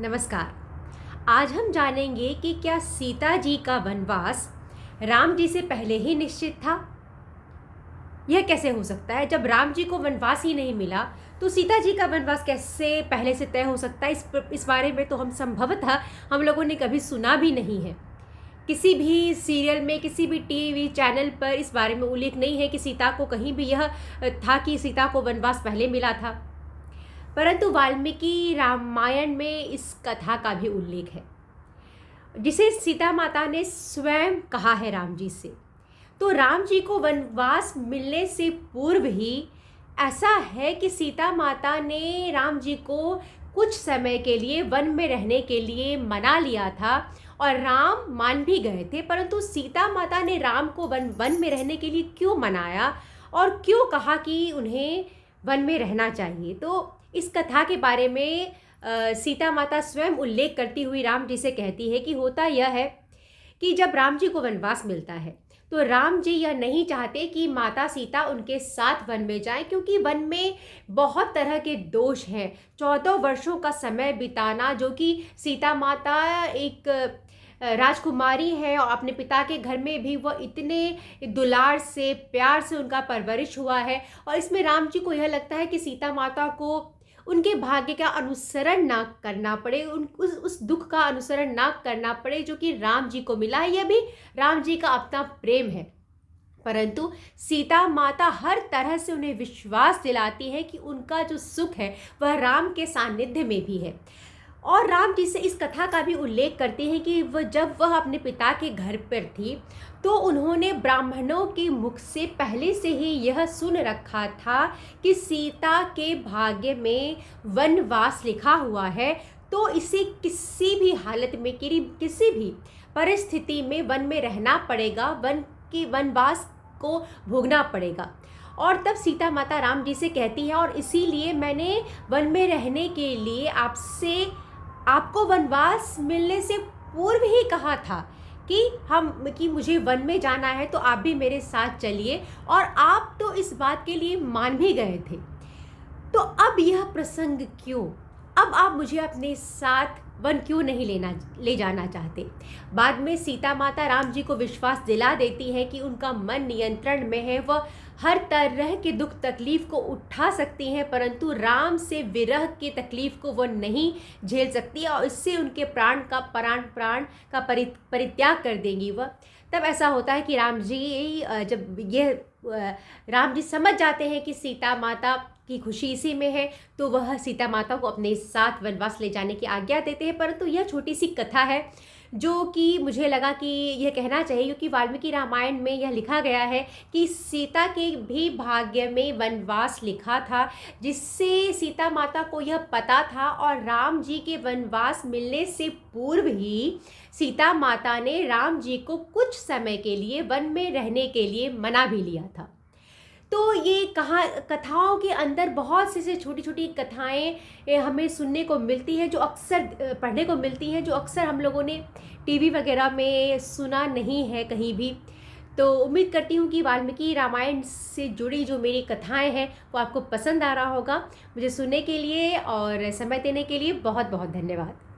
नमस्कार। आज हम जानेंगे कि क्या सीता जी का वनवास राम जी से पहले ही निश्चित था। यह कैसे हो सकता है? जब राम जी को वनवास ही नहीं मिला तो सीता जी का वनवास कैसे पहले से तय हो सकता है? इस बारे में तो हम संभवतः हम लोगों ने कभी सुना भी नहीं है। किसी भी सीरियल में, किसी भी टीवी चैनल पर इस बारे में उल्लेख नहीं है कि सीता को कहीं भी यह था कि सीता को वनवास पहले मिला था। परंतु वाल्मीकि रामायण में इस कथा का भी उल्लेख है, जिसे सीता माता ने स्वयं कहा है राम जी से। तो राम जी को वनवास मिलने से पूर्व ही ऐसा है कि सीता माता ने राम जी को कुछ समय के लिए वन में रहने के लिए मना लिया था और राम मान भी गए थे। परंतु सीता माता ने राम को वन में रहने के लिए क्यों मनाया और क्यों कहा कि उन्हें वन में रहना चाहिए? तो इस कथा के बारे में सीता माता स्वयं उल्लेख करती हुई राम जी से कहती है कि होता यह है कि जब राम जी को वनवास मिलता है तो राम जी यह नहीं चाहते कि माता सीता उनके साथ वन में जाएं, क्योंकि वन में बहुत तरह के दोष हैं। 14 वर्षों का समय बिताना, जो कि सीता माता एक राजकुमारी है और अपने पिता के घर में भी वह इतने दुलार से, प्यार से उनका परवरिश हुआ है। और इसमें राम जी को यह लगता है कि सीता माता को उनके भाग्य का अनुसरण ना करना पड़े, उस दुख का अनुसरण ना करना पड़े जो कि राम जी को मिला है। यह भी राम जी का अपना प्रेम है। परंतु सीता माता हर तरह से उन्हें विश्वास दिलाती है कि उनका जो सुख है वह राम के सानिध्य में भी है। और राम जी से इस कथा का भी उल्लेख करते हैं कि जब वह अपने पिता के घर पर थी तो उन्होंने ब्राह्मणों के मुख से पहले से ही यह सुन रखा था कि सीता के भाग्य में वनवास लिखा हुआ है, तो इसे किसी भी हालत में, किसी भी परिस्थिति में वन में रहना पड़ेगा, वनवास को भोगना पड़ेगा। और तब सीता माता राम जी से कहती है, और इसीलिए मैंने वन में रहने के लिए आपको वनवास मिलने से पूर्व ही कहा था कि मुझे वन में जाना है, तो आप भी मेरे साथ चलिए। और आप तो इस बात के लिए मान भी गए थे, तो अब यह प्रसंग क्यों? अब आप मुझे अपने साथ वन क्यों नहीं ले जाना चाहते? बाद में सीता माता राम जी को विश्वास दिला देती है कि उनका मन नियंत्रण में है, वह हर तरह के दुख तकलीफ को उठा सकती हैं, परंतु राम से विरह की तकलीफ को वह नहीं झेल सकती और इससे उनके प्राण का परित्याग कर देंगी वह। तब ऐसा होता है कि राम जी समझ जाते हैं कि सीता माता की खुशी इसी में है, तो वह सीता माता को अपने साथ वनवास ले जाने की आज्ञा देते हैं। परंतु यह छोटी सी कथा है जो कि मुझे लगा कि यह कहना चाहिए, क्योंकि वाल्मीकि रामायण में यह लिखा गया है कि सीता के भी भाग्य में वनवास लिखा था, जिससे सीता माता को यह पता था। और राम जी के वनवास मिलने से पूर्व ही सीता माता ने राम जी को कुछ समय के लिए वन में रहने के लिए मना भी लिया था। तो ये कथाओं के अंदर बहुत से छोटी छोटी कथाएं हमें सुनने को मिलती हैं, जो अक्सर पढ़ने को मिलती हैं, जो अक्सर हम लोगों ने टीवी वगैरह में सुना नहीं है कहीं भी। तो उम्मीद करती हूँ कि वाल्मीकि रामायण से जुड़ी जो मेरी कथाएं हैं वो आपको पसंद आ रहा होगा। मुझे सुनने के लिए और समय देने के लिए बहुत बहुत धन्यवाद।